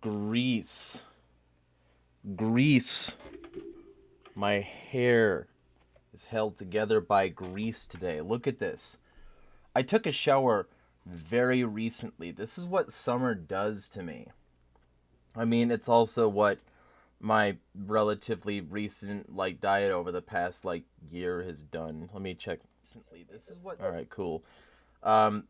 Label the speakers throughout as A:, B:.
A: grease. Grease. My hair is held together by grease today. Look at this. I took a shower very recently. This is what summer does to me. I mean, it's also what my relatively recent diet over the past year has done. Let me check. This is what. All right, cool. Um,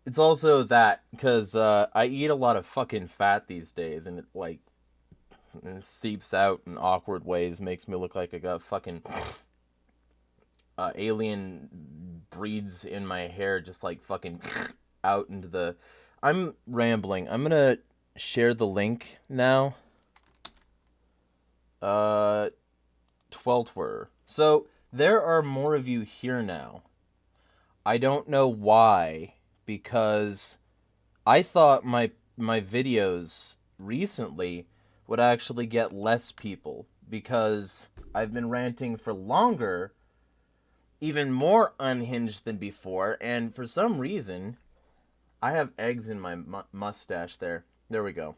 A: it's also that because I eat a lot of fucking fat these days, and it seeps out in awkward ways, makes me look like I got fucking alien breeds in my hair, just fucking out into the. I'm rambling. I'm gonna share the link now. 12 So there are more of you here now. I don't know why, because I thought my videos recently would actually get less people, because I've been ranting for longer, even more unhinged than before, and for some reason, I have eggs in my mustache there. There we go.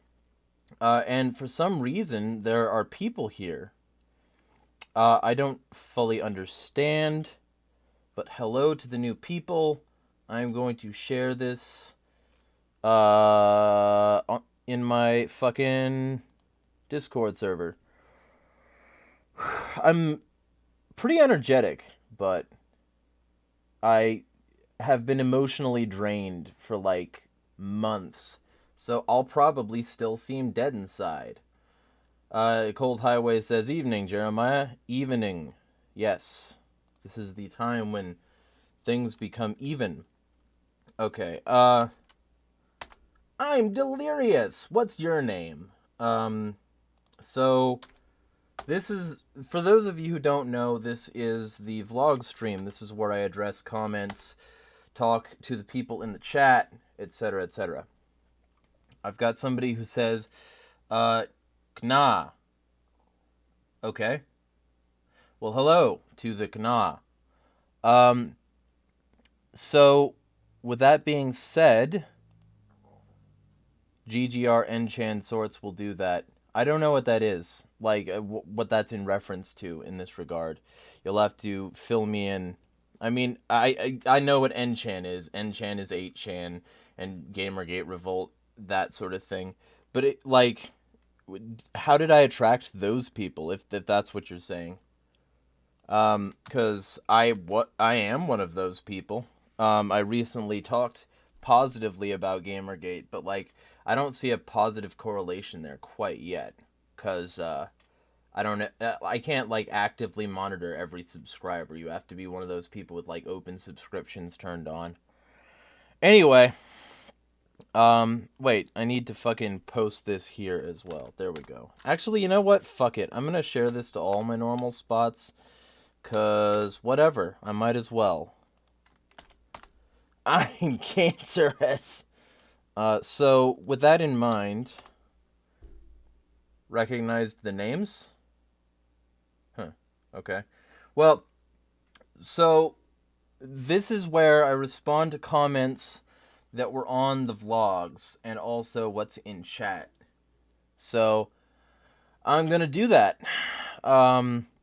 A: And for some reason, there are people here. I don't fully understand, but hello to the new people. I'm going to share this in my fucking Discord server. I'm pretty energetic, but I have been emotionally drained for months, so I'll probably still seem dead inside. Cold Highway says, "Evening, Jeremiah. Evening. Yes. This is the time when things become even." Okay, I'm Delirious. What's your name? So this is, for those of you who don't know, this is the Vlogstream. This is where I address comments, talk to the people in the chat, etc., etc. I've got somebody who says, Kna. Okay. Well, hello to the Kna. So, with that being said, GGR Enchan Sorts will do that. I don't know what that is, what that's in reference to in this regard. You'll have to fill me in. I mean, I know what Enchan is. Enchan is 8chan, and Gamergate Revolt, that sort of thing. But how did I attract those people, if that's what you're saying? Because I am one of those people. I recently talked positively about Gamergate, but I don't see a positive correlation there quite yet, because I can't actively monitor every subscriber. You have to be one of those people with open subscriptions turned on. Anyway, wait, I need to fucking post this here as well. There we go. Actually, you know what? Fuck it. I'm gonna share this to all my normal spots, cause whatever. I might as well. I'm cancerous. So with that in mind, recognized the names? Huh. Okay. Well, so this is where I respond to comments that were on the vlogs and also what's in chat. So I'm gonna do that.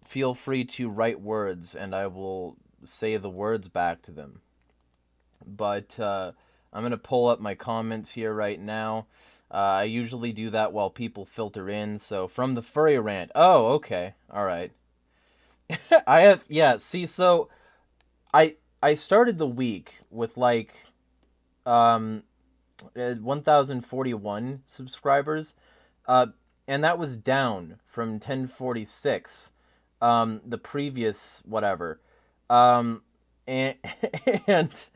A: Feel free to write words and I will say the words back to them. But I'm going to pull up my comments here right now. I usually do that while people filter in. So from the furry rant. Oh, okay. All right. I have, yeah, see, so I started the week with 1041 subscribers. And that was down from 1046 the previous whatever. And and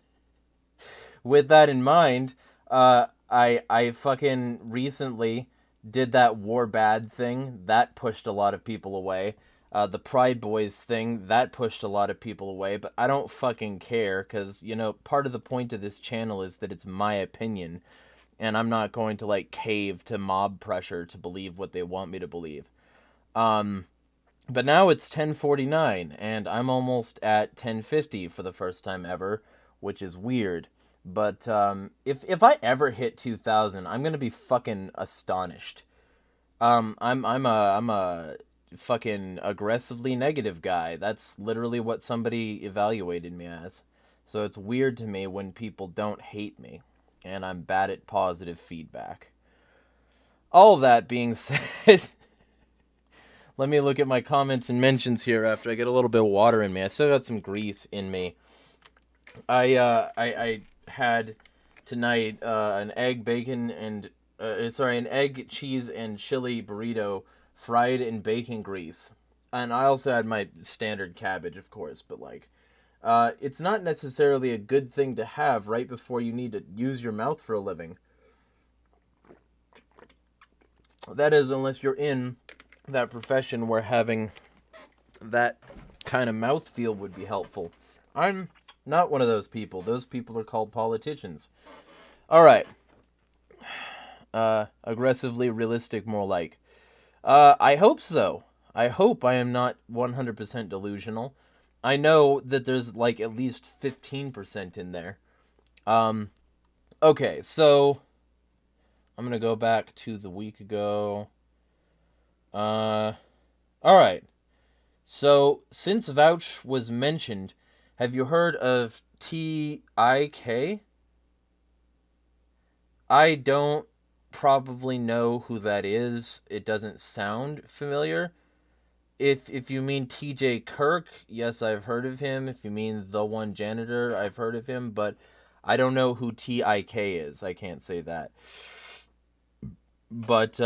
A: with that in mind, I fucking recently did that War Bad thing. That pushed a lot of people away. The Pride Boys thing, that pushed a lot of people away. But I don't fucking care, because, part of the point of this channel is that it's my opinion. And I'm not going to, cave to mob pressure to believe what they want me to believe. But now it's 10:49, and I'm almost at 10:50 for the first time ever, which is weird. But if I ever hit 2,000, I'm gonna be fucking astonished. I'm a fucking aggressively negative guy. That's literally what somebody evaluated me as. So it's weird to me when people don't hate me, and I'm bad at positive feedback. All that being said, let me look at my comments and mentions here after I get a little bit of water in me. I still got some grease in me. I had tonight an egg, bacon, and an egg, cheese, and chili burrito fried in bacon grease, and I also had my standard cabbage, of course. But like, it's not necessarily a good thing to have right before you need to use your mouth for a living. That is, unless you're in that profession where having that kind of mouthfeel would be helpful. I'm not one of those people. Those people are called politicians. All right. Aggressively realistic, more like. I hope so. I hope I am not 100% delusional. I know that there's like at least 15% in there. Okay, so I'm gonna go back to the week ago. All right. So since Vouch was mentioned, have you heard of TIK? I don't probably know who that is. It doesn't sound familiar. If you mean TJ Kirk, yes, I've heard of him. If you mean the one janitor, I've heard of him, but I don't know who TIK is. I can't say that. But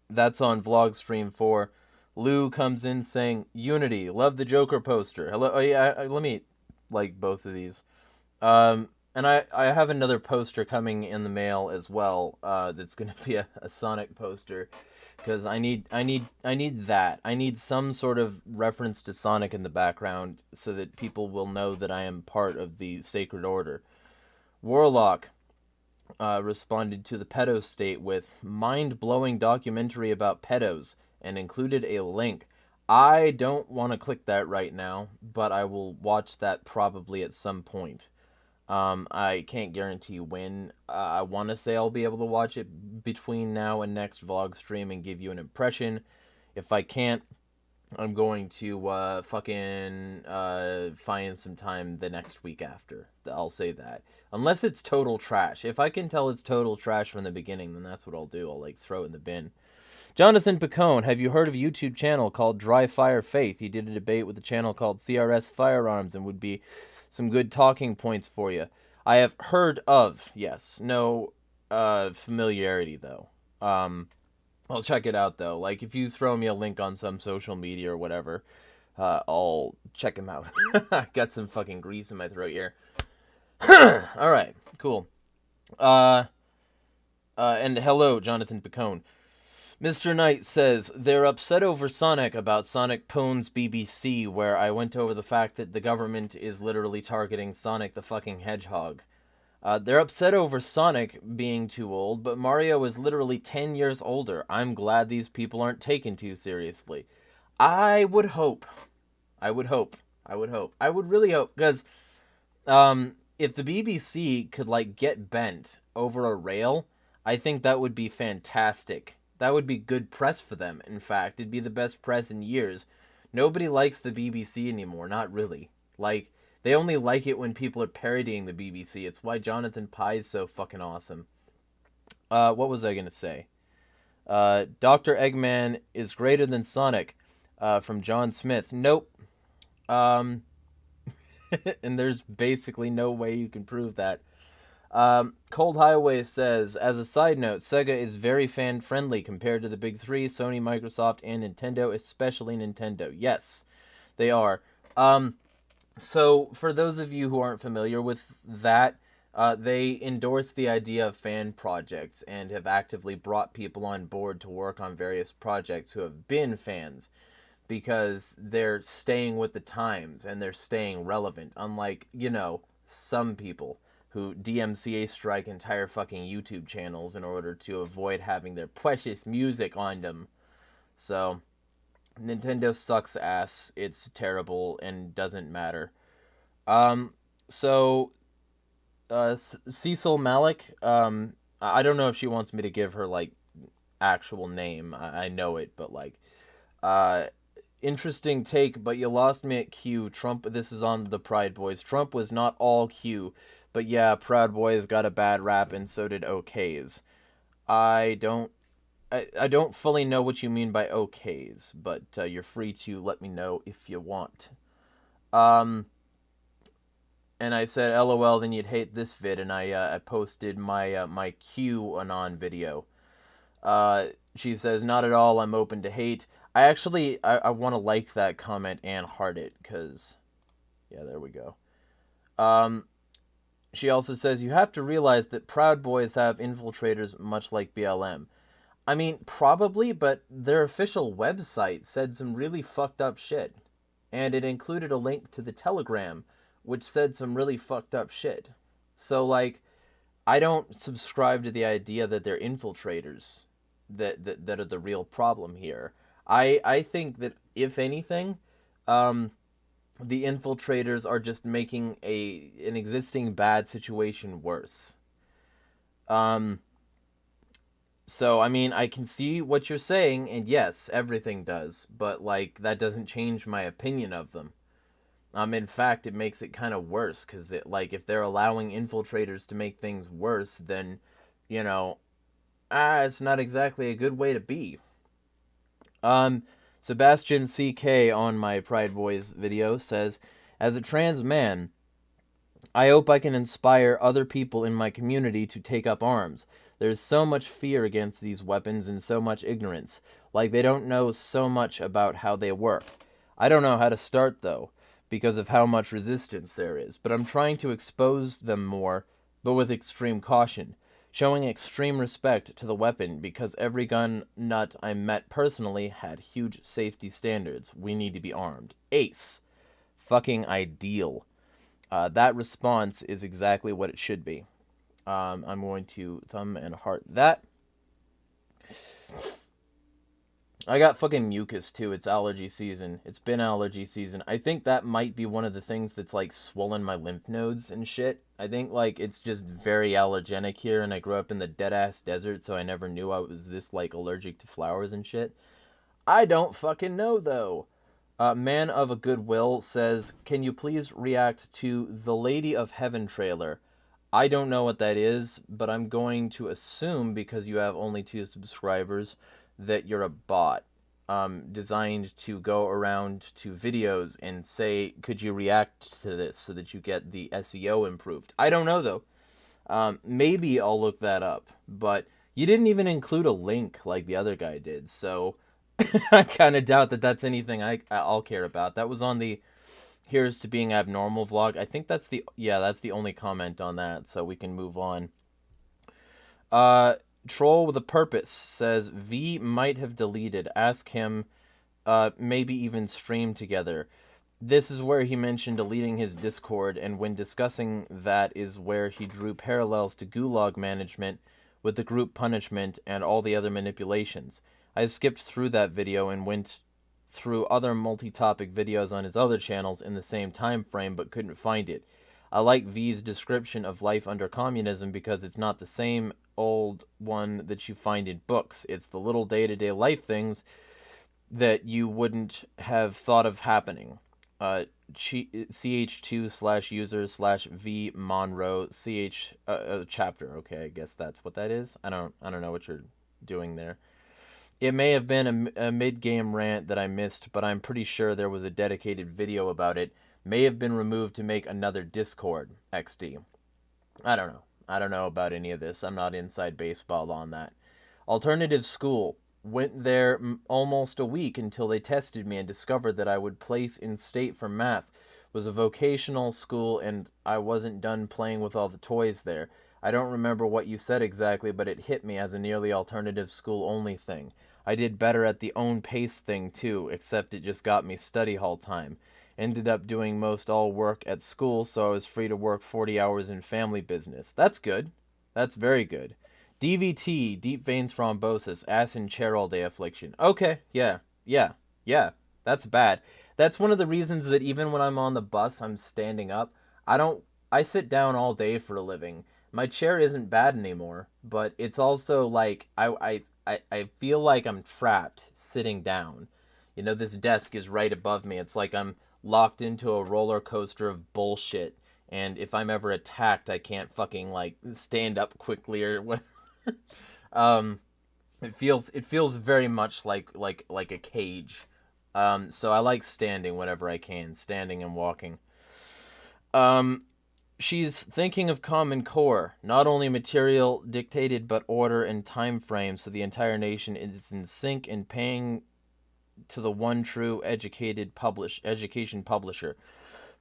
A: that's on Vlogstream 4. Lou comes in saying, Unity, love the Joker poster. Hello, oh yeah, let me like both of these. And I have another poster coming in the mail as well. That's gonna be a Sonic poster, because I need that. I need some sort of reference to Sonic in the background so that people will know that I am part of the Sacred Order. Warlock responded to the pedo state with mind-blowing documentary about pedos and included a link. I don't want to click that right now, but I will watch that probably at some point. I can't guarantee when. I want to say I'll be able to watch it between now and next vlog stream and give you an impression. If I can't, I'm going to find some time the next week after. I'll say that. Unless it's total trash. If I can tell it's total trash from the beginning, then that's what I'll do. I'll like throw it in the bin. Jonathan Picone, have you heard of a YouTube channel called Dry Fire Faith? He did a debate with a channel called CRS Firearms and would be some good talking points for you. I have heard of, yes. No familiarity, though. I'll check it out, though. Like, if you throw me a link on some social media or whatever, I'll check him out. Got some fucking grease in my throat here. Alright, cool. And hello, Jonathan Picone. Mr. Knight says, they're upset over Sonic about Sonic Pone's BBC, where I went over the fact that the government is literally targeting Sonic the fucking Hedgehog. They're upset over Sonic being too old, but Mario is literally 10 years older. I'm glad these people aren't taken too seriously. I would hope. I would really hope, because if the BBC could, like, get bent over a rail, I think that would be fantastic. That would be good press for them, in fact. It'd be the best press in years. Nobody likes the BBC anymore, not really. Like, they only like it when people are parodying the BBC. It's why Jonathan Pye's so fucking awesome. What was I gonna say? Dr. Eggman is greater than Sonic, from John Smith. Nope. And there's basically no way you can prove that. Cold Highway says, as a side note, Sega is very fan-friendly compared to the big three, Sony, Microsoft, and Nintendo, especially Nintendo. Yes, they are. So, for those of you who aren't familiar with that, they endorse the idea of fan projects and have actively brought people on board to work on various projects who have been fans, because they're staying with the times and they're staying relevant, unlike, some people who DMCA strike entire fucking YouTube channels in order to avoid having their precious music on them. So, Nintendo sucks ass. It's terrible and doesn't matter. So, Cecil Malik. I don't know if she wants me to give her, like, actual name. I know it, but, like, uh, interesting take, but you lost me at Q. Trump, this is on the Pride Boys. Trump was not all Q, but yeah, Proud Boys got a bad rap, and so did OKs. I don't fully know what you mean by OKs, but you're free to let me know if you want. And I said, LOL, then you'd hate this vid, and I posted my my QAnon video. She says, not at all, I'm open to hate. I want to like that comment and heart it, because, yeah, there we go. She also says, you have to realize that Proud Boys have infiltrators much like BLM. I mean, probably, but their official website said some really fucked up shit. And it included a link to the Telegram, which said some really fucked up shit. So, like, I don't subscribe to the idea that they're infiltrators that are the real problem here. I think that, if anything, the infiltrators are just making an existing bad situation worse. So, I mean, I can see what you're saying, and yes, everything does, but, like, that doesn't change my opinion of them. In fact, it makes it kind of worse, because, like, if they're allowing infiltrators to make things worse, then, you know, it's not exactly a good way to be. Sebastian CK on my Pride Boys video says, as a trans man, I hope I can inspire other people in my community to take up arms. There's so much fear against these weapons and so much ignorance. Like, they don't know so much about how they work. I don't know how to start, though, because of how much resistance there is, but I'm trying to expose them more, but with extreme caution, showing extreme respect to the weapon, because every gun nut I met personally had huge safety standards. We need to be armed. Ace. Fucking ideal. That response is exactly what it should be. I'm going to thumb and heart that. I got fucking mucus, too. It's allergy season. It's been allergy season. I think that might be one of the things that's, like, swollen my lymph nodes and shit. I think, like, it's just very allergenic here, and I grew up in the dead-ass desert, so I never knew I was this, like, allergic to flowers and shit. I don't fucking know, though. Man of a Goodwill says, can you please react to the Lady of Heaven trailer? I don't know what that is, but I'm going to assume, because you have only 2 subscribers, that you're a bot designed to go around to videos and say, could you react to this so that you get the SEO improved? I don't know, though. Maybe I'll look that up, but you didn't even include a link like the other guy did, so I kind of doubt that that's anything I'll care about. That was on the Here's to Being Abnormal vlog. I think that's the only comment on that, so we can move on. Troll with a Purpose says, V might have deleted. Ask him, maybe even stream together. This is where he mentioned deleting his Discord, and when discussing that is where he drew parallels to Gulag management with the group punishment and all the other manipulations. I skipped through that video and went through other multi-topic videos on his other channels in the same time frame, but couldn't find it. I like V's description of life under communism because it's not the same old one that you find in books. It's the little day-to-day life things that you wouldn't have thought of happening. ch2/user/V Monroe ch chapter. Okay, I guess that's what that is. I don't know what you're doing there. It may have been a mid-game rant that I missed, but I'm pretty sure there was a dedicated video about it. May have been removed to make another Discord. XD. I don't know. I don't know about any of this. I'm not inside baseball on that. Alternative school. Went there almost a week until they tested me and discovered that I would place in state for math. Was a vocational school and I wasn't done playing with all the toys there. I don't remember what you said exactly, but it hit me as a nearly alternative school only thing. I did better at the own pace thing too, except it just got me study hall time. Ended up doing most all work at school, so I was free to work 40 hours in family business. That's good. That's very good. DVT, deep vein thrombosis, ass and chair all day affliction. Okay, yeah. That's bad. That's one of the reasons that even when I'm on the bus, I'm standing up. I don't I sit down all day for a living. My chair isn't bad anymore, but it's also like I feel like I'm trapped sitting down. You know, this desk is right above me. It's like I'm locked into a roller coaster of bullshit. And if I'm ever attacked, I can't fucking like stand up quickly or whatever. um, it feels very much like a cage. So I like standing whenever I can, standing and walking. Um, she's thinking of Common Core, not only material dictated but order and time frame, so the entire nation is in sync and paying to the one true education publisher.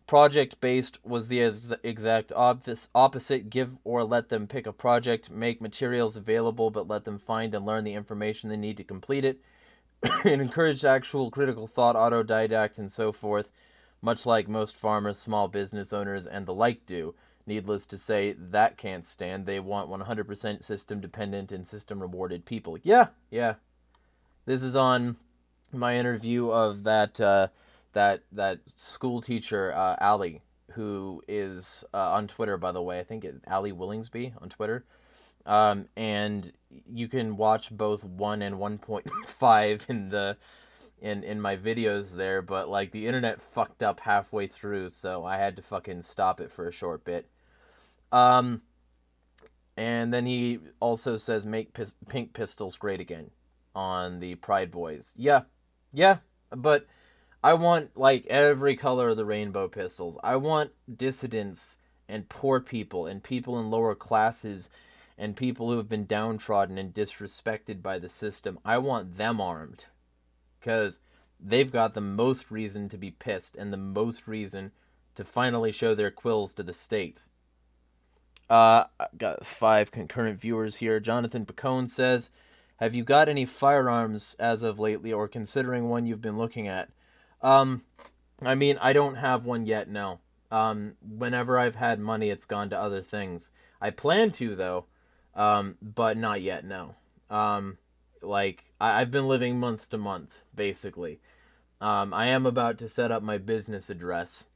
A: Project based was the exact opposite. Give or let them pick a project, make materials available, but let them find and learn the information they need to complete it, and encourage actual critical thought, autodidact, and so forth, much like most farmers, small business owners, and the like do. Needless to say, that can't stand. They want 100% system dependent and system rewarded people. Yeah, yeah. This is on my interview of that school teacher, Allie, who is on Twitter, by the way. I think it's Allie Willingsby on Twitter. And you can watch both 1 and 1.5 in my videos there, but like the internet fucked up halfway through, so I had to fucking stop it for a short bit. And then he also says make pink pistols great again on the Pride Boys. Yeah, yeah, but I want like every color of the rainbow pistols. I want dissidents and poor people and people in lower classes and people who have been downtrodden and disrespected by the system. I want them armed because they've got the most reason to be pissed and the most reason to finally show their quills to the state. I've got 5 concurrent viewers here. Jonathan Pacone says, have you got any firearms as of lately or considering one you've been looking at? I mean, I don't have one yet, no. Whenever I've had money, it's gone to other things. I plan to, though, but not yet, no. I've been living month to month, basically. I am about to set up my business address,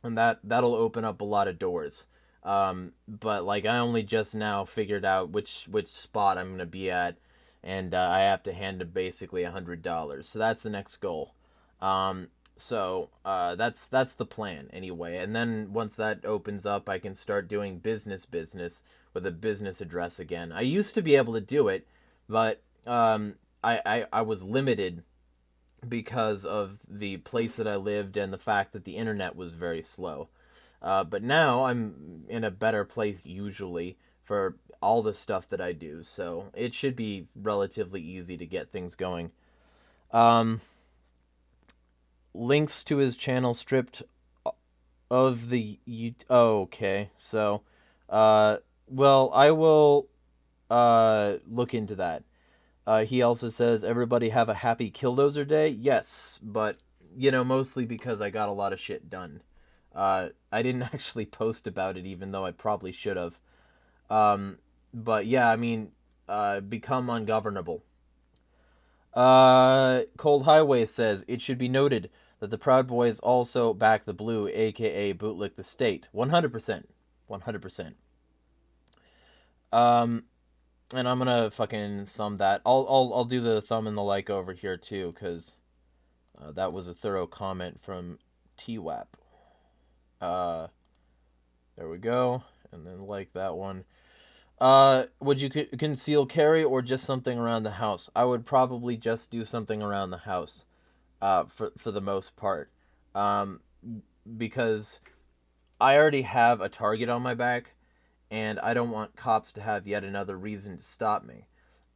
A: and that'll open up a lot of doors. But like I only just now figured out which spot I'm gonna be at, and I have to hand him basically $100. So that's the next goal. So that's the plan anyway. And then once that opens up, I can start doing business with a business address again. I used to be able to do it, but I was limited because of the place that I lived and the fact that the internet was very slow. But now I'm in a better place usually for all the stuff that I do, so it should be relatively easy to get things going. Links to his channel stripped of the... Oh, okay. So, well, I will look into that. He also says, everybody have a happy Killdozer Day? Yes, but, you know, mostly because I got a lot of shit done. I didn't actually post about it, even though I probably should have. But yeah, I mean, become ungovernable. Cold Highway says, it should be noted that the Proud Boys also back the blue, aka bootlick the state. 100%. 100%. And I'm gonna fucking thumb that. I'll do the thumb and the like over here too, because that was a thorough comment from TWAP. There we go. And then like that one. Would you conceal carry or just something around the house? I would probably just do something around the house, for the most part. Because I already have a target on my back, and I don't want cops to have yet another reason to stop me.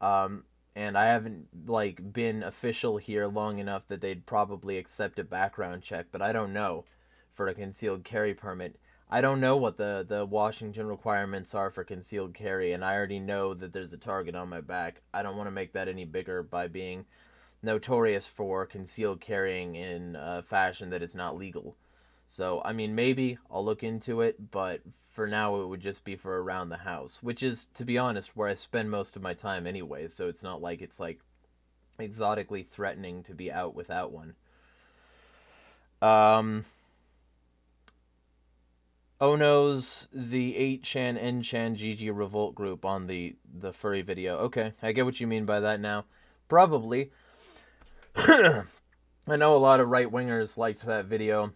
A: And I haven't, like, been official here long enough that they'd probably accept a background check, but I don't know for a concealed carry permit. I don't know what the Washington requirements are for concealed carry, and I already know that there's a target on my back. I don't want to make that any bigger by being notorious for concealed carrying in a fashion that is not legal. So, I mean, maybe I'll look into it, but for now it would just be for around the house, which is, to be honest, where I spend most of my time anyway, so it's not like it's, like, exotically threatening to be out without one. Ono's the 8chan, N-chan, GG Revolt group on the furry video. Okay, I get what you mean by that now. Probably. I know a lot of right-wingers liked that video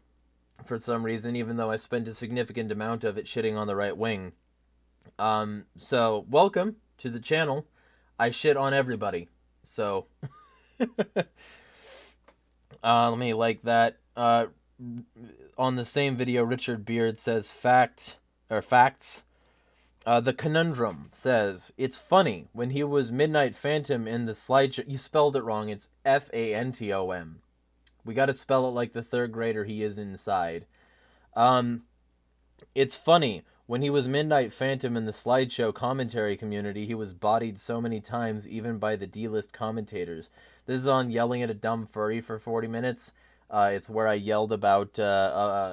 A: for some reason, even though I spent a significant amount of it shitting on the right wing. So, welcome to the channel. I shit on everybody. So, let me like that. On the same video, Richard Beard says facts. The Conundrum says, it's funny, when he was Midnight Phantom in the slideshow, you spelled it wrong, it's F-A-N-T-O-M. We gotta spell it like the third grader he is inside. It's funny, when he was Midnight Phantom in the slideshow commentary community, he was bodied so many times, even by the D-list commentators. This is on Yelling at a Dumb Furry for 40 minutes. It's where I yelled about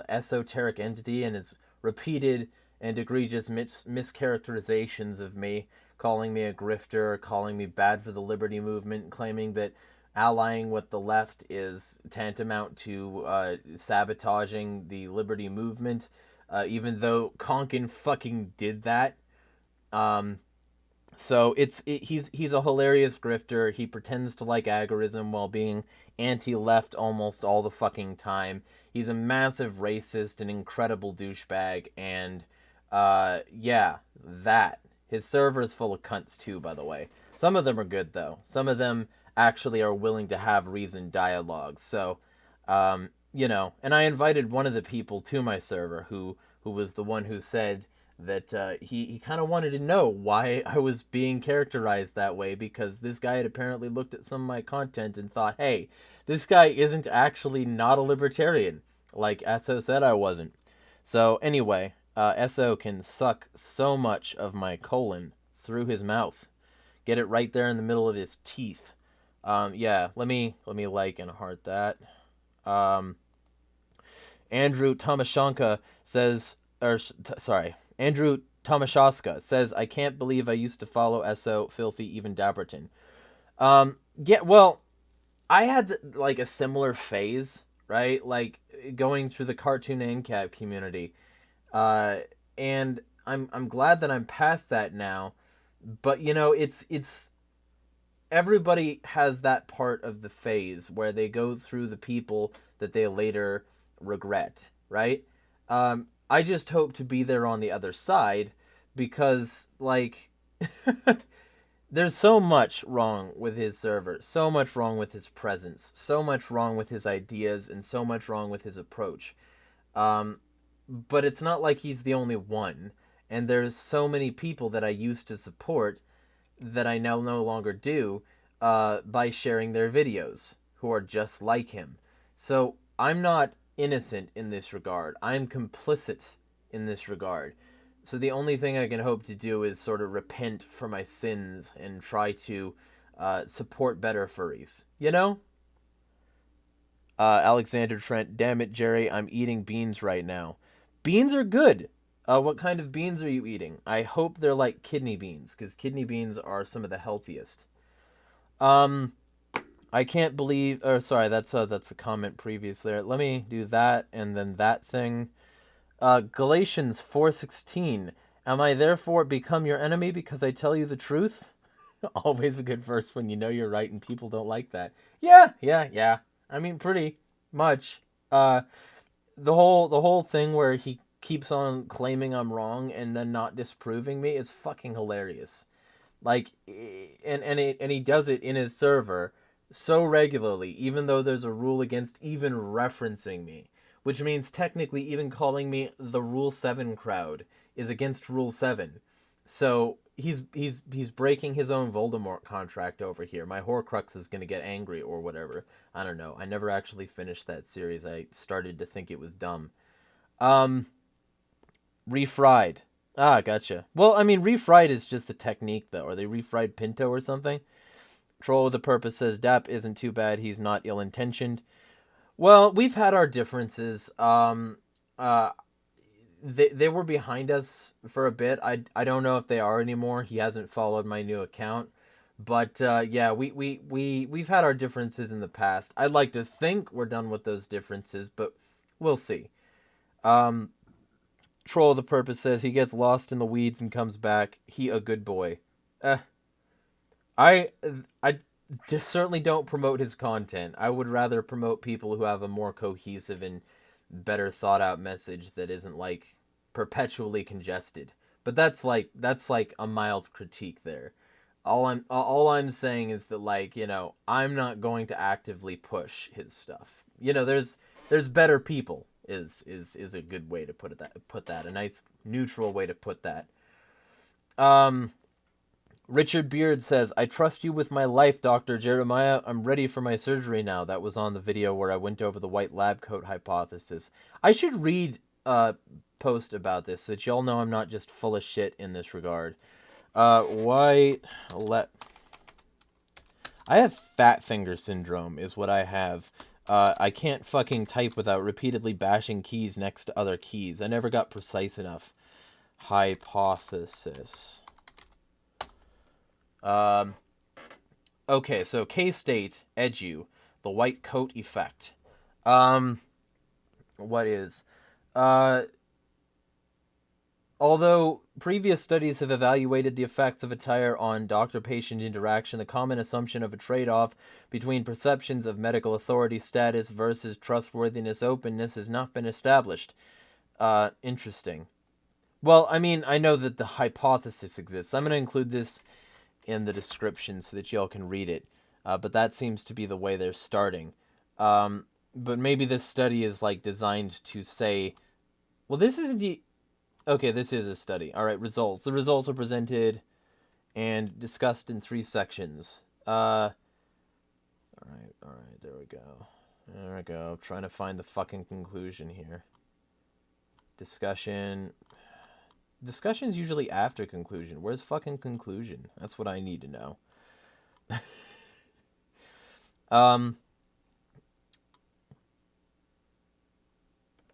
A: esoteric entity and its repeated and egregious mischaracterizations of me, calling me a grifter, calling me bad for the liberty movement, claiming that allying with the left is tantamount to sabotaging the liberty movement, even though Konkin fucking did that. So he's a hilarious grifter. He pretends to like agorism while being anti-left almost all the fucking time. He's a massive racist, an incredible douchebag, and yeah, that. His server is full of cunts too, by the way. Some of them are good though. Some of them actually are willing to have reasoned dialogue. So, you know, and I invited one of the people to my server who was the one who said that he kind of wanted to know why I was being characterized that way, because this guy had apparently looked at some of my content and thought, hey, this guy isn't actually not a libertarian, like Esso said I wasn't. So anyway, Esso can suck so much of my colon through his mouth. Get it right there in the middle of his teeth. Yeah, let me like and heart that. Andrew Tomashanka says, Andrew Tomashaska says, I can't believe I used to follow Esso, Filthy, even Dabberton. Yeah, well, I had like a similar phase, right? Like going through the cartoon ANCAP community. And I'm glad that I'm past that now. But you know, it's everybody has that part of the phase where they go through the people that they later regret, right? I just hope to be there on the other side, because like there's so much wrong with his server, so much wrong with his presence, so much wrong with his ideas, and so much wrong with his approach. But it's not like he's the only one, and there's so many people that I used to support that I now no longer do by sharing their videos, who are just like him. So I'm not innocent in this regard. I'm complicit in this regard. So the only thing I can hope to do is sort of repent for my sins and try to support better furries. You know? Alexander Trent, damn it, Jerry, I'm eating beans right now. Beans are good. What kind of beans are you eating? I hope they're like kidney beans, because kidney beans are some of the healthiest. I can't believe... Oh, sorry, that's a comment previous there. Let me do that, and then that thing. Galatians 4:16. Am I therefore become your enemy because I tell you the truth? Always a good verse when you know you're right and people don't like that. Yeah. I mean, pretty much. The whole thing where he keeps on claiming I'm wrong and then not disproving me is fucking hilarious. Like, and he does it in his server so regularly, even though there's a rule against even referencing me, which means technically even calling me the Rule 7 crowd is against Rule 7. So he's breaking his own Voldemort contract over here. My Horcrux is going to get angry or whatever. I don't know. I never actually finished that series. I started to think it was dumb. Refried. Ah, gotcha. Well, I mean, refried is just the technique, though. Are they refried Pinto or something? Troll with a Purpose says, Dap isn't too bad. He's not ill-intentioned. Well, we've had our differences. They were behind us for a bit. I don't know if they are anymore. He hasn't followed my new account. But, yeah, we've had our differences in the past. I'd like to think we're done with those differences, but we'll see. Troll of the Purpose says he gets lost in the weeds and comes back. He a good boy. I just certainly don't promote his content. I would rather promote people who have a more cohesive and better thought out message that isn't like perpetually congested. But that's like a mild critique there. All I'm saying is that, like, you know, I'm not going to actively push his stuff. You know, there's better people is a good way to put that. A nice neutral way to put that. Richard Beard says, I trust you with my life, Dr. Jeremiah. I'm ready for my surgery now. That was on the video where I went over the white lab coat hypothesis. I should read a post about this so that y'all know I'm not just full of shit in this regard. I have fat finger syndrome is what I have. I can't fucking type without repeatedly bashing keys next to other keys. I never got precise enough. Hypothesis. Okay, so K-State, Edu, the white coat effect. What is? Although previous studies have evaluated the effects of attire on doctor-patient interaction, the common assumption of a trade-off between perceptions of medical authority status versus trustworthiness openness has not been established. Interesting. Well, I mean, I know that the hypothesis exists. I'm going to include this in the description so that y'all can read it. But that seems to be the way they're starting. But maybe this study is like designed to say, well, this is okay, this is a study. All right, results. The results are presented and discussed in 3 sections. All right, there we go. There we go. I'm trying to find the fucking conclusion here. Discussion's usually after conclusion. Where's fucking conclusion? That's what I need to know.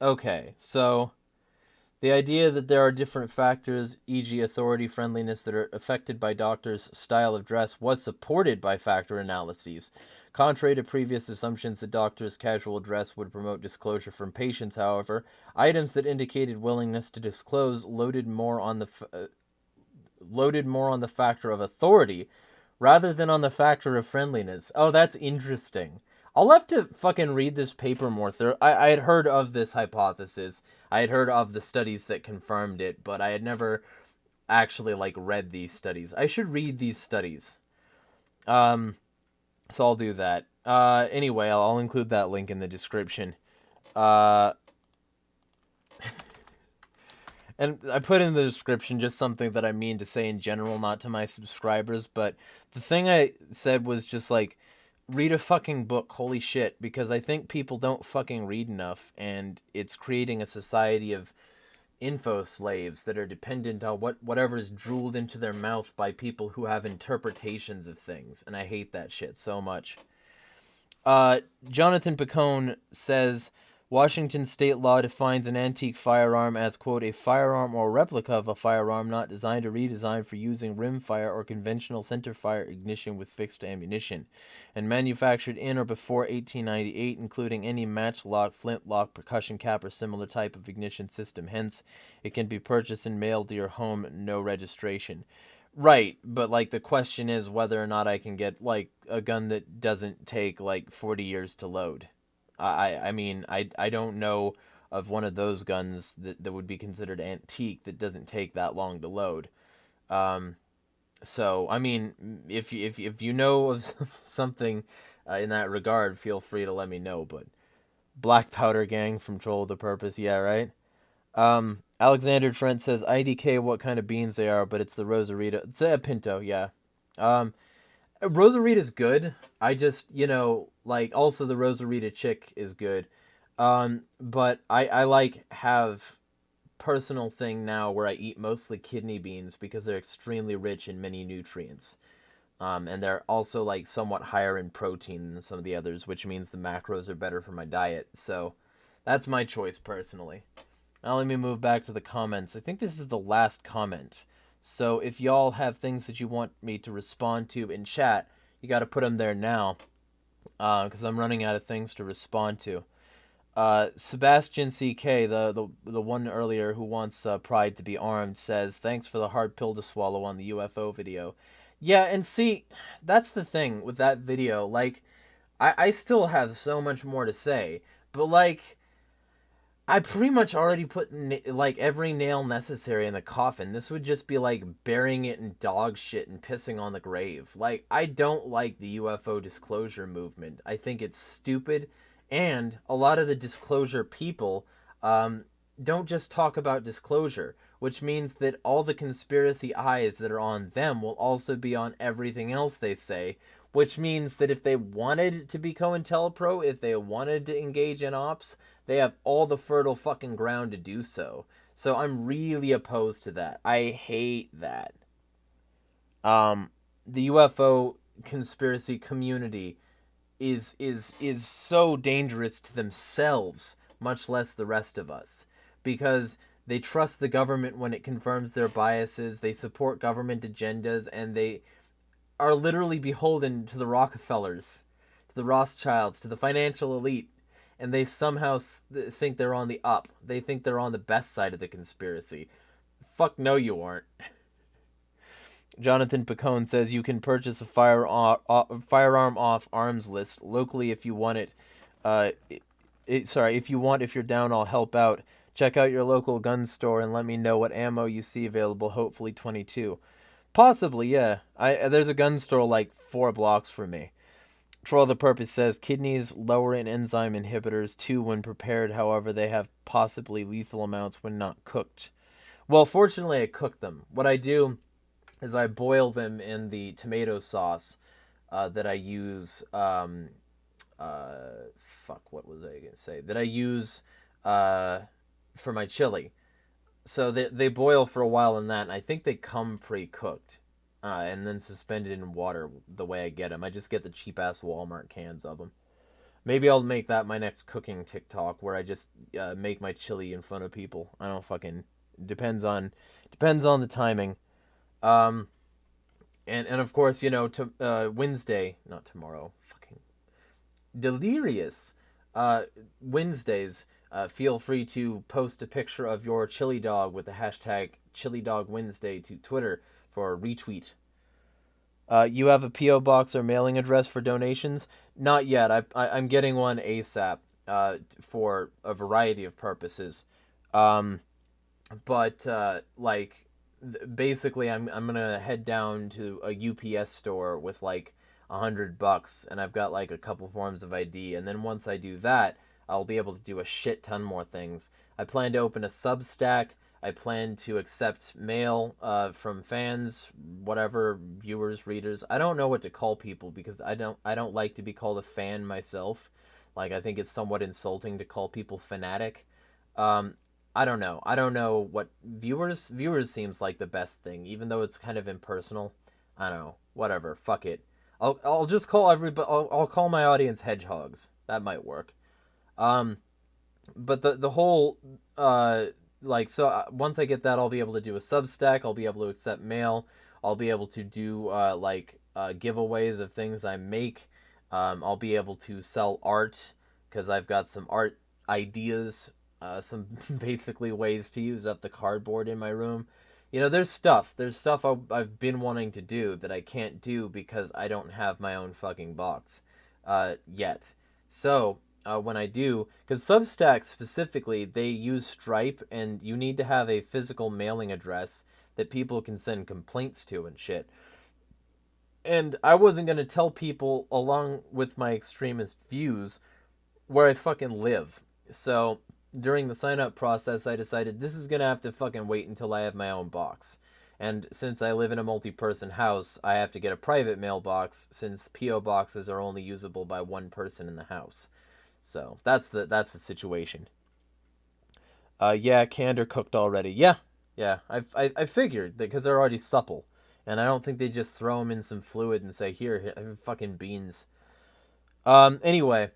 A: Okay, so the idea that there are different factors, e.g. authority, friendliness, that are affected by doctors' style of dress was supported by factor analyses. Contrary to previous assumptions that doctors' casual dress would promote disclosure from patients, however, items that indicated willingness to disclose loaded more on the factor of authority rather than on the factor of friendliness. Oh, that's interesting. I'll have to fucking read this paper more thorough. I had heard of this hypothesis. I had heard of the studies that confirmed it, but I had never actually, like, read these studies. I should read these studies. So I'll do that. Anyway, I'll include that link in the description. And I put in the description just something that I mean to say in general, not to my subscribers, but the thing I said was just like, read a fucking book, holy shit, because I think people don't fucking read enough, and it's creating a society of info slaves that are dependent on whatever is drooled into their mouth by people who have interpretations of things, and I hate that shit so much. Jonathan Picone says, Washington state law defines an antique firearm as, quote, a firearm or replica of a firearm not designed or redesigned for using rimfire or conventional centerfire ignition with fixed ammunition, and manufactured in or before 1898, including any matchlock, flintlock, percussion cap, or similar type of ignition system. Hence, it can be purchased and mailed to your home, no registration. Right, but, like, the question is whether or not I can get, like, a gun that doesn't take, like, 40 years to load. I mean, I don't know of one of those guns that would be considered antique that doesn't take that long to load. So, I mean, if you know of something in that regard, feel free to let me know. But Black Powder Gang from Troll of the Purpose, yeah, right? Alexander Trent says, IDK, what kind of beans they are, but it's the Rosarita. It's a Pinto, yeah. Rosarita's good. I just, you know, like, also the Rosarita chick is good. But I like have personal thing now where I eat mostly kidney beans because they're extremely rich in many nutrients. And they're also, like, somewhat higher in protein than some of the others, which means the macros are better for my diet. So that's my choice personally. Now let me move back to the comments. I think this is the last comment. So if y'all have things that you want me to respond to in chat, you got to put them there now, because I'm running out of things to respond to. Sebastian CK, the one earlier who wants Pride to be armed, says, thanks for the hard pill to swallow on the UFO video. Yeah, and see, that's the thing with that video. Like, I still have so much more to say, but like, I pretty much already put like every nail necessary in the coffin. This would just be like burying it in dog shit and pissing on the grave. Like, I don't like the UFO disclosure movement. I think it's stupid, and a lot of the disclosure people don't just talk about disclosure, which means that all the conspiracy eyes that are on them will also be on everything else they say, which means that if they wanted to be COINTELPRO, if they wanted to engage in ops, they have all the fertile fucking ground to do so. So I'm really opposed to that. I hate that. The UFO conspiracy community is so dangerous to themselves, much less the rest of us, because they trust the government when it confirms their biases, they support government agendas, and they are literally beholden to the Rockefellers, to the Rothschilds, to the financial elite, and they somehow think they're on the up. They think they're on the best side of the conspiracy. Fuck no, you aren't. Jonathan Picone says you can purchase a firearm off arms list locally if you want it. If you're down, I'll help out. Check out your local gun store and let me know what ammo you see available. Hopefully 22. Possibly, yeah. There's a gun store like 4 blocks from me. Troll the Purpose says kidneys lower in enzyme inhibitors too when prepared. However, they have possibly lethal amounts when not cooked. Well, fortunately, I cook them. What I do is I boil them in the tomato sauce that I use. What was I gonna say? That I use for my chili. So they boil for a while in that, and I think they come pre-cooked. And then suspended in water the way I get them. I just get the cheap-ass Walmart cans of them. Maybe I'll make that my next cooking TikTok, where I just make my chili in front of people. I don't fucking... Depends on the timing. And of course, you know, Wednesday... Not tomorrow. Fucking... Delirious. Wednesdays, feel free to post a picture of your chili dog with the hashtag ChiliDogWednesday to Twitter for a retweet. You have a P.O. box or mailing address for donations? Not yet. I'm getting one ASAP for a variety of purposes. Basically, I'm gonna head down to a UPS store with like $100, and I've got like a couple forms of ID. And then once I do that, I'll be able to do a shit ton more things. I plan to open a Substack. I plan to accept mail from fans, whatever, viewers, readers. I don't know what to call people because I don't like to be called a fan myself. Like, I think it's somewhat insulting to call people fanatic. I don't know. I don't know what viewers seems like the best thing, even though it's kind of impersonal. I don't know. Whatever. Fuck it. I'll just call everybody. I'll call my audience hedgehogs. That might work. But the whole once I get that, I'll be able to do a Substack. I'll be able to accept mail. I'll be able to do giveaways of things I make. I'll be able to sell art because I've got some art ideas. Some basically ways to use up the cardboard in my room. You know, there's stuff I've been wanting to do that I can't do because I don't have my own fucking box yet. So when I do, because Substack specifically, they use Stripe, and you need to have a physical mailing address that people can send complaints to and shit. And I wasn't going to tell people, along with my extremist views, where I fucking live. So during the sign-up process, I decided this is going to have to fucking wait until I have my own box. And since I live in a multi-person house, I have to get a private mailbox, since P.O. boxes are only usable by one person in the house. So that's the situation. Yeah, canned or cooked already. Yeah. I figured that because they're already supple, and I don't think they just throw them in some fluid and say, "Here, have fucking beans." Anyway,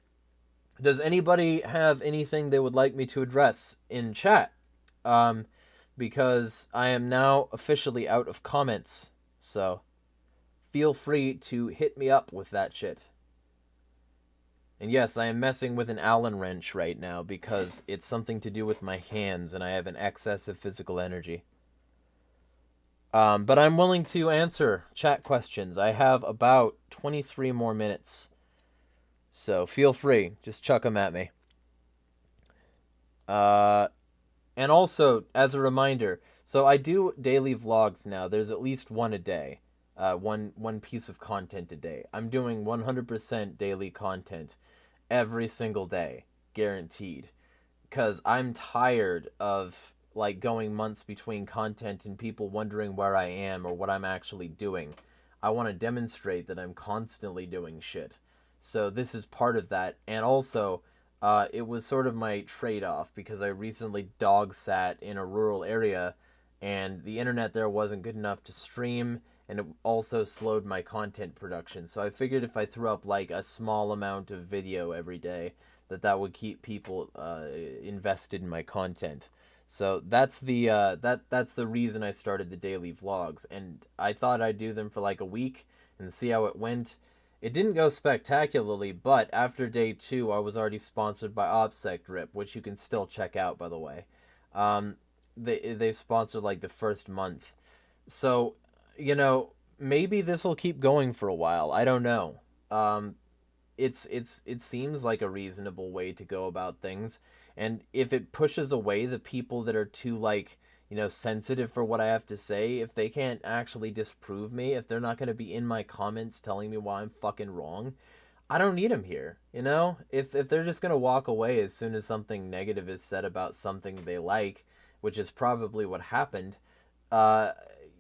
A: does anybody have anything they would like me to address in chat? Because I am now officially out of comments, so feel free to hit me up with that shit. And yes, I am messing with an Allen wrench right now because it's something to do with my hands and I have an excess of physical energy. But I'm willing to answer chat questions. I have about 23 more minutes. So feel free. Just chuck them at me. And also, as a reminder, so I do daily vlogs now. There's at least one a day. One piece of content a day. I'm doing 100% daily content every single day, guaranteed. Because I'm tired of like going months between content and people wondering where I am or what I'm actually doing. I want to demonstrate that I'm constantly doing shit. So this is part of that. And also, it was sort of my trade-off because I recently dog sat in a rural area and the internet there wasn't good enough to stream, and it also slowed my content production. So I figured if I threw up like a small amount of video every day, that would keep people invested in my content. So that's the that's the reason I started the daily vlogs, and I thought I'd do them for like a week and see how it went. It didn't go spectacularly, but after day 2, I was already sponsored by OPSEC Drip, which you can still check out, by the way. Um, they sponsored like the first month, so maybe this will keep going for a while. I don't know. Um, it seems like a reasonable way to go about things, and if it pushes away the people that are too like sensitive for what I have to say, if they can't actually disprove me, if they're not going to be in my comments telling me why I'm fucking wrong, I don't need them here. If they're just going to walk away as soon as something negative is said about something they like, which is probably what happened, uh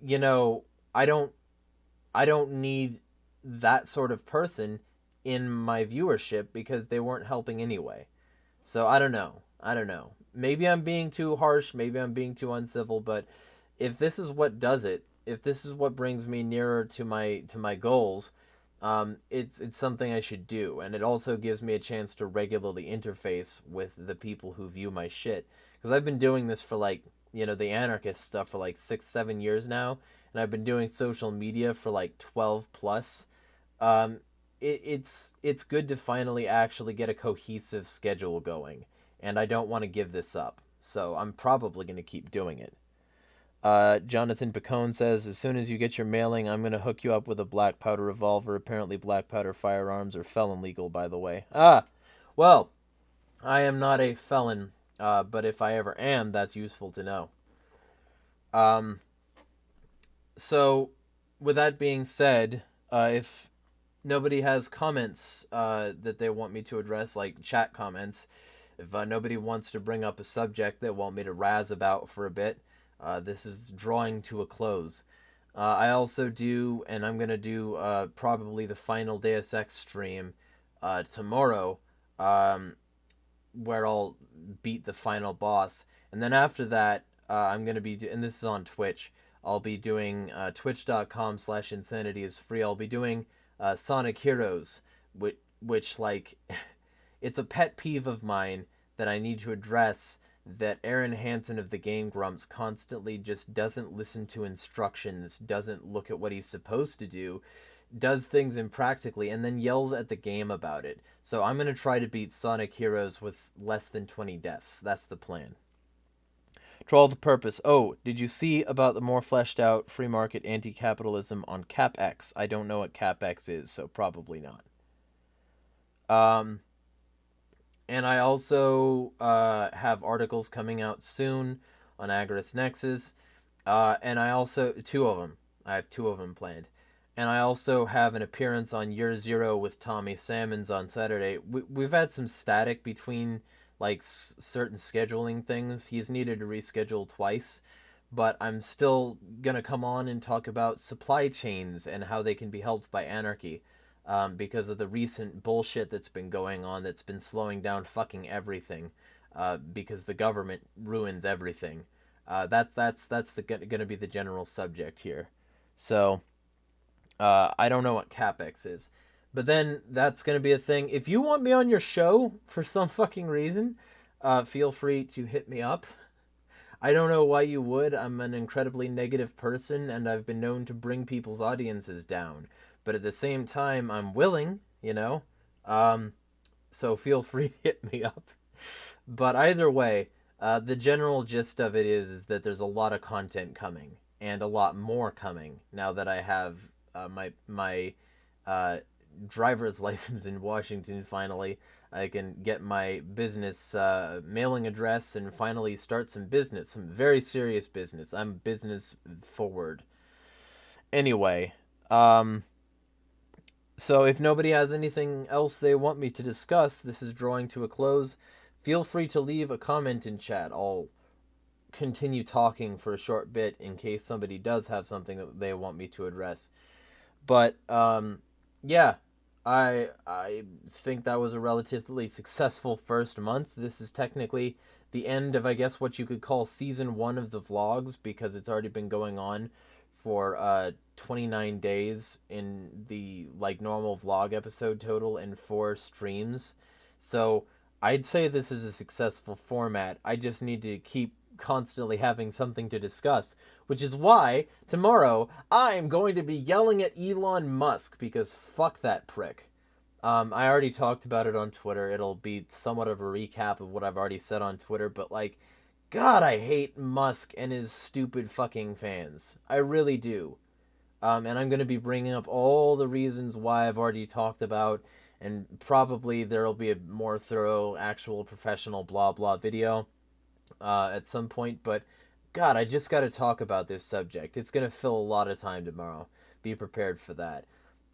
A: you know I don't need that sort of person in my viewership because they weren't helping anyway. So I don't know. I don't know. Maybe I'm being too harsh, maybe I'm being too uncivil, but if this is what does it, if this is what brings me nearer to my goals, it's something I should do, and it also gives me a chance to regularly interface with the people who view my shit. Because I've been doing this for like the anarchist stuff for like 6-7 years now, and I've been doing social media for like 12 plus. Um, it's good to finally actually get a cohesive schedule going, and I don't want to give this up, so I'm probably going to keep doing it. Jonathan Picone says, as soon as you get your mailing, I'm going to hook you up with a black powder revolver. Apparently black powder firearms are felon legal, by the way. Well, I am not a felon, but if I ever am, that's useful to know. Um, so, with that being said, if nobody has comments that they want me to address, like chat comments, if nobody wants to bring up a subject they want me to razz about for a bit, this is drawing to a close. I also do, and I'm going to do probably the final Deus Ex stream tomorrow, where I'll beat the final boss. And then after that, I'm going to be, and this is on Twitch, I'll be doing twitch.com/insanity is free. I'll be doing Sonic Heroes, which like, it's a pet peeve of mine that I need to address, that Aaron Hansen of the Game Grumps constantly just doesn't listen to instructions, doesn't look at what he's supposed to do, does things impractically, and then yells at the game about it. So I'm going to try to beat Sonic Heroes with less than 20 deaths. That's the plan. Troll the purpose. Oh, did you see about the more fleshed out free market anti-capitalism on CapX? I don't know what CapX is, so probably not. And I also have articles coming out soon on AgoristNexus. And I also, two of them. I have two of them planned. And I also have an appearance on Year Zero with Tommy Salmons on Saturday. We've had some static between like certain scheduling things. He's needed to reschedule twice. But I'm still going to come on and talk about supply chains and how they can be helped by anarchy. Because of the recent bullshit that's been going on, that's been slowing down fucking everything, because the government ruins everything. That's going to be the general subject here. So I don't know what CapEx is, but then that's going to be a thing. If you want me on your show for some fucking reason, feel free to hit me up. I don't know why you would. I'm an incredibly negative person, and I've been known to bring people's audiences down. But at the same time, I'm willing, So feel free to hit me up. But either way, the general gist of it is that there's a lot of content coming, and a lot more coming now that I have my driver's license in Washington. Finally, I can get my business mailing address and finally start some business, some very serious business. I'm business forward. Anyway, so if nobody has anything else they want me to discuss, this is drawing to a close. Feel free to leave a comment in chat. I'll continue talking for a short bit in case somebody does have something that they want me to address. But yeah, I think that was a relatively successful first month. This is technically the end of, I guess, what you could call season 1 of the vlogs, because it's already been going on for 29 days in the like normal vlog episode total and 4 streams. So I'd say this is a successful format. I just need to keep constantly having something to discuss, which is why tomorrow I'm going to be yelling at Elon Musk, because fuck that prick. I already talked about it on Twitter. It'll be somewhat of a recap of what I've already said on Twitter, but like, God, I hate Musk and his stupid fucking fans. I really do. And I'm going to be bringing up all the reasons why I've already talked about, and probably there'll be a more thorough, actual, professional blah blah video at some point. But God, I just got to talk about this subject. It's going to fill a lot of time tomorrow. Be prepared for that.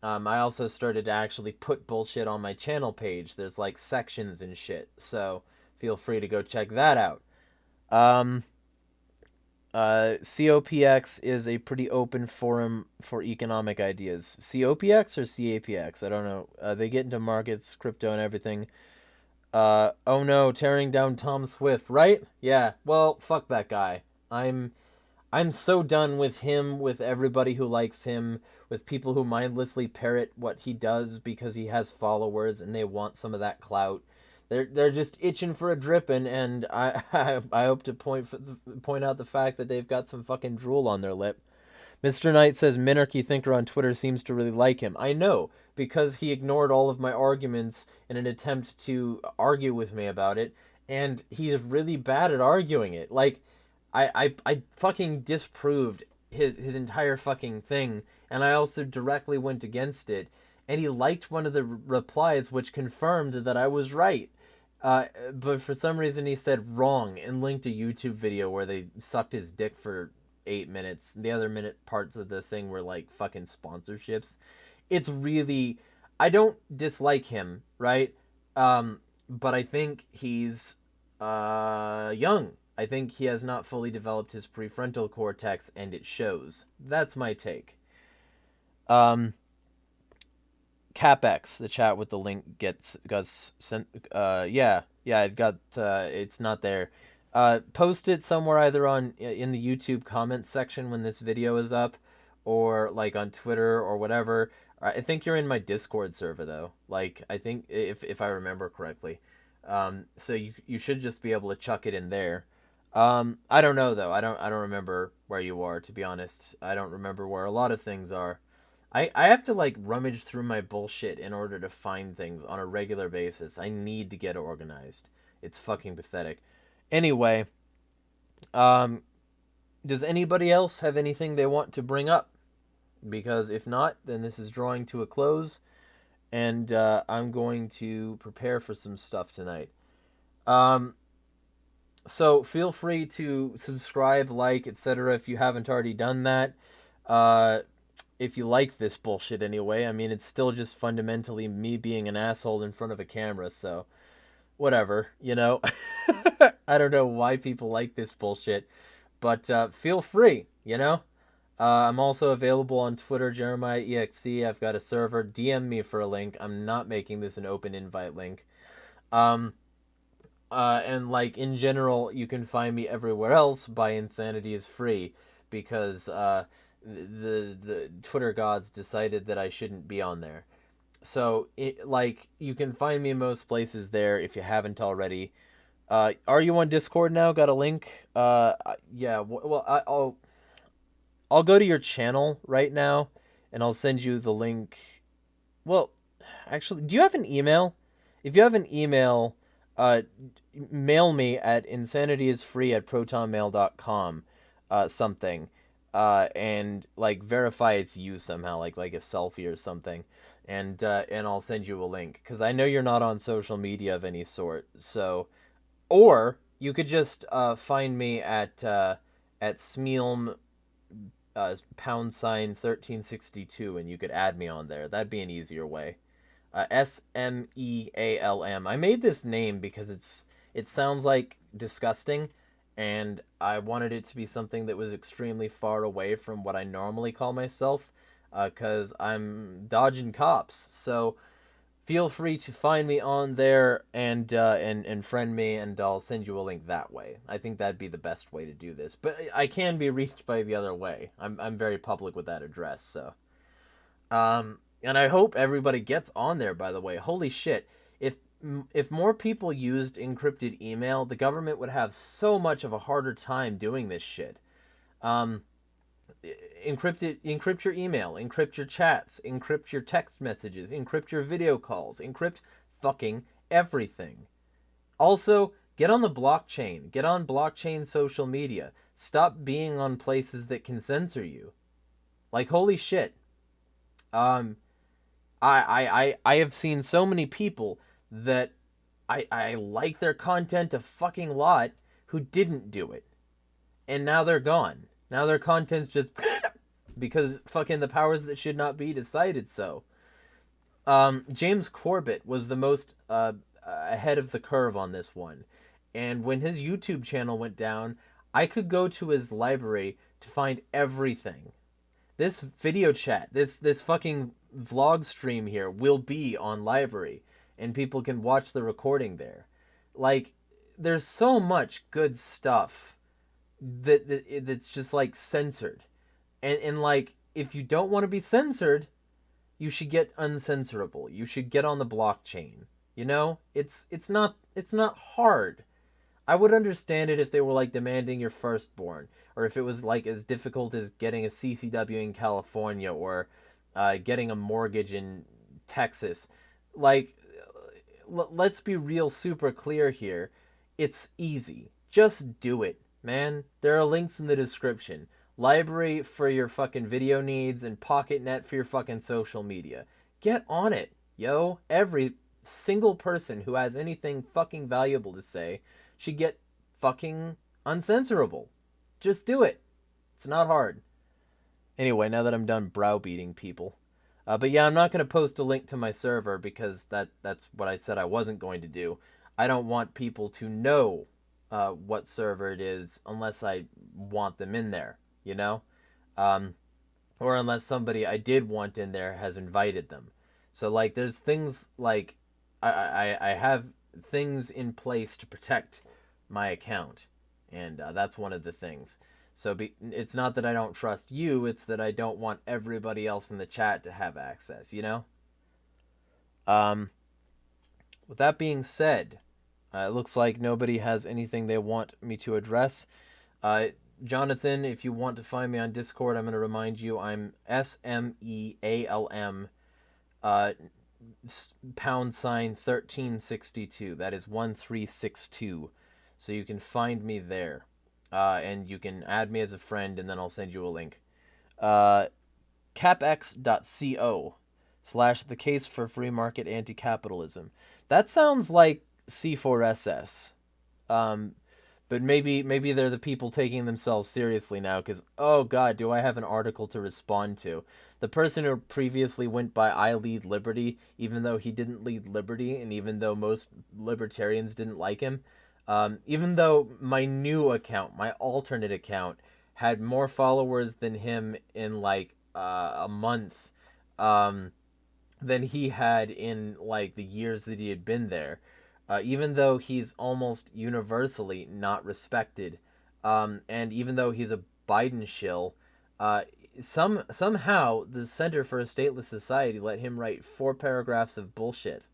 A: I also started to actually put bullshit on my channel page. There's like sections and shit. So feel free to go check that out. COPX is a pretty open forum for economic ideas. COPX or CAPX? I don't know. They get into markets, crypto, and everything. Oh no, tearing down Tom Swift, right? Yeah, well, fuck that guy. I'm so done with him, with everybody who likes him, with people who mindlessly parrot what he does because he has followers and they want some of that clout. They're just itching for a dripping, and I hope to point out the fact that they've got some fucking drool on their lip. Mr. Knight says Minarchy Thinker on Twitter seems to really like him. I know, because he ignored all of my arguments in an attempt to argue with me about it, and he's really bad at arguing it. Like, I fucking disproved his entire fucking thing, and I also directly went against it, and he liked one of the replies, which confirmed that I was right. But for some reason he said wrong and linked a YouTube video where they sucked his dick for 8 minutes. The other minute parts of the thing were like fucking sponsorships. It's really, I don't dislike him, right? But I think he's young. I think he has not fully developed his prefrontal cortex, and it shows. That's my take. CapX, the chat with the link got sent. It got. It's not there. Post it somewhere, either in the YouTube comments section when this video is up, or like on Twitter or whatever. I think you're in my Discord server though. Like, I think if I remember correctly. So you should just be able to chuck it in there. I don't know though. I don't remember where you are, to be honest. I don't remember where a lot of things are. I have to like rummage through my bullshit in order to find things on a regular basis. I need to get organized. It's fucking pathetic. Anyway, does anybody else have anything they want to bring up? Because if not, then this is drawing to a close, and I'm going to prepare for some stuff tonight. So feel free to subscribe, like, etc. if you haven't already done that. If you like this bullshit anyway. I mean, it's still just fundamentally me being an asshole in front of a camera, so whatever, you know. I don't know why people like this bullshit, but feel free, you know. I'm also available on Twitter, JeremiahEXE. I've got a server. DM me for a link. I'm not making this an open invite link. And like in general, you can find me everywhere else by Insanity is Free, because the Twitter gods decided that I shouldn't be on there. So you can find me in most places there if you haven't already. Are you on Discord now? Got a link? Yeah. Well, I'll go to your channel right now, and I'll send you the link. Well, actually, do you have an email? if you have an email, uh, mail me at insanityisfree@protonmail.com, something, and like verify it's you somehow, like a selfie or something, and I'll send you a link because I know you're not on social media of any sort. So, or you could just find me at Smealm #1362, and you could add me on there. That'd be an easier way. Smealm. I made this name because it sounds like disgusting, and I wanted it to be something that was extremely far away from what I normally call myself, because I'm dodging cops. So feel free to find me on there and friend me, and I'll send you a link that way. I think that'd be the best way to do this. But I can be reached by the other way. I'm very public with that address, so. And I hope everybody gets on there, by the way. Holy shit. If more people used encrypted email, the government would have so much of a harder time doing this shit. Um, encrypt your email, encrypt your chats, encrypt your text messages, encrypt your video calls, encrypt fucking everything. Also, get on the blockchain. Get on blockchain social media. Stop being on places that can censor you. Like, holy shit. Um, I have seen so many people that I like their content a fucking lot who didn't do it. And now they're gone. Now their content's just because fucking the powers that should not be decided so. James Corbett was the most ahead of the curve on this one. And when his YouTube channel went down, I could go to his library to find everything. This video chat, this fucking vlog stream here will be on library, and people can watch the recording there. Like, there's so much good stuff that's just like censored, and like, if you don't want to be censored, you should get uncensorable. You should get on the blockchain. You know, it's not hard. I would understand it if they were like demanding your firstborn, or if it was like as difficult as getting a CCW in California, or getting a mortgage in Texas. Like, let's be real super clear here. It's easy. Just do it, man. There are links in the description. Library for your fucking video needs, and PocketNet for your fucking social media. Get on it, yo. Every single person who has anything fucking valuable to say should get fucking uncensorable. Just do it. It's not hard. Anyway, now that I'm done browbeating people. But yeah, I'm not going to post a link to my server because that's what I said I wasn't going to do. I don't want people to know what server it is unless I want them in there, you know? Or unless somebody I did want in there has invited them. So, like, there's things like I have things in place to protect my account, and that's one of the things. So it's not that I don't trust you, it's that I don't want everybody else in the chat to have access, you know? With that being said, it looks like nobody has anything they want me to address. Jonathan, if you want to find me on Discord, I'm going to remind you I'm SMEALM #1362. That is 1362. So you can find me there. And you can add me as a friend, and then I'll send you a link. capx.co/the case for free market anti-capitalism. That sounds like C4SS. But maybe they're the people taking themselves seriously now, because, oh god, do I have an article to respond to. The person who previously went by I Lead Liberty, even though he didn't lead liberty, and even though most libertarians didn't like him, even though my new account, my alternate account, had more followers than him in like a month, than he had in like the years that he had been there. Even though he's almost universally not respected, and even though he's a Biden shill, somehow the Center for a Stateless Society let him write 4 paragraphs of bullshit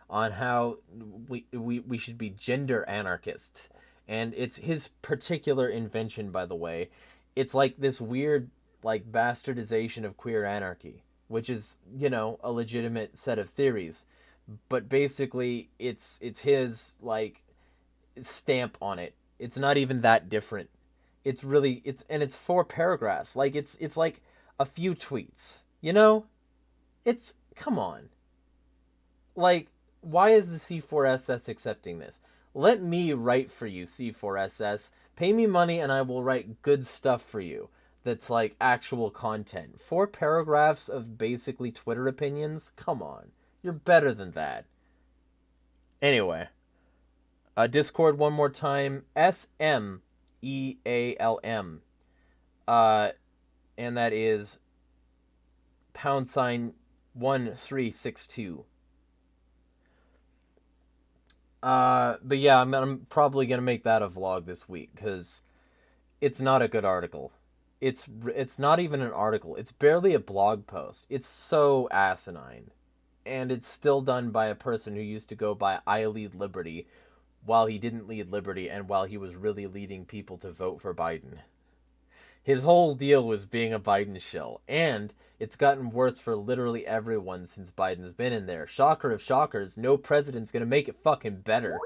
A: on how we should be gender anarchists. And it's his particular invention, by the way. It's like this weird, like, bastardization of queer anarchy, which is, you know, a legitimate set of theories. but basically it's his like stamp on it. It's not even that different. It's 4 paragraphs. Like it's like a few tweets. You know? It's come on. Like why is the C4SS accepting this? Let me write for you, C4SS. Pay me money and I will write good stuff for you. That's like actual content. 4 paragraphs of basically Twitter opinions? Come on. You're better than that. Anyway, Discord one more time. SMEALM. Uh, and that is #1362. But yeah, I'm probably gonna make that a vlog this week because it's not a good article. It's not even an article. It's barely a blog post. It's so asinine, and it's still done by a person who used to go by "I lead liberty," while he didn't lead liberty, and while he was really leading people to vote for Biden. His whole deal was being a Biden shill, and it's gotten worse for literally everyone since Biden's been in there. Shocker of shockers, no president's gonna make it fucking better.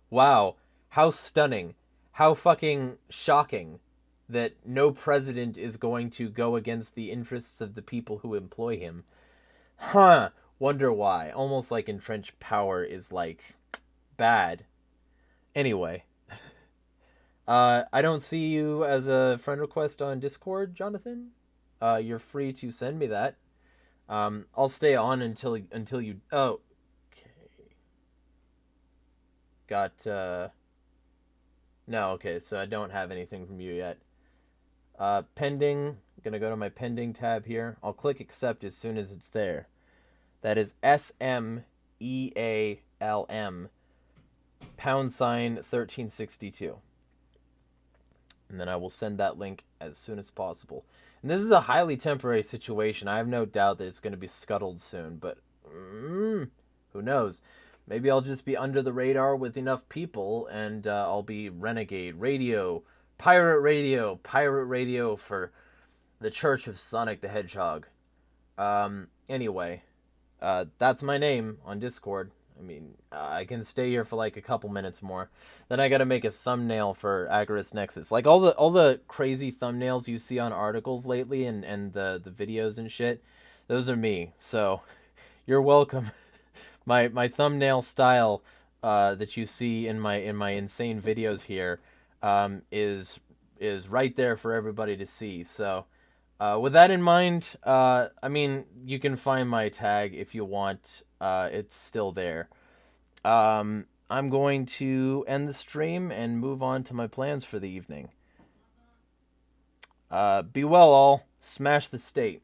A: Wow, how stunning. How fucking shocking that no president is going to go against the interests of the people who employ him. Huh, wonder why. Almost like entrenched power is like bad. Anyway, I don't see you as a friend request on Discord, Jonathan. You're free to send me that. I'll stay on until you. Oh, okay. Got no. Okay, so I don't have anything from you yet. Pending. I'm gonna go to my pending tab here. I'll click accept as soon as it's there. That is SMEALM #1362. And then I will send that link as soon as possible. And this is a highly temporary situation. I have no doubt that it's going to be scuttled soon, but who knows? Maybe I'll just be under the radar with enough people, and I'll be renegade radio, pirate radio for the Church of Sonic the Hedgehog. Anyway, that's my name on Discord. I mean, I can stay here for like a couple minutes more. Then I gotta make a thumbnail for AgoristNexus. Like all the crazy thumbnails you see on articles lately and the videos and shit, those are me. So you're welcome. My thumbnail style that you see in my insane videos here is right there for everybody to see. So with that in mind, I mean, you can find my tag if you want. It's still there. I'm going to end the stream and move on to my plans for the evening. Be well, all. Smash the state.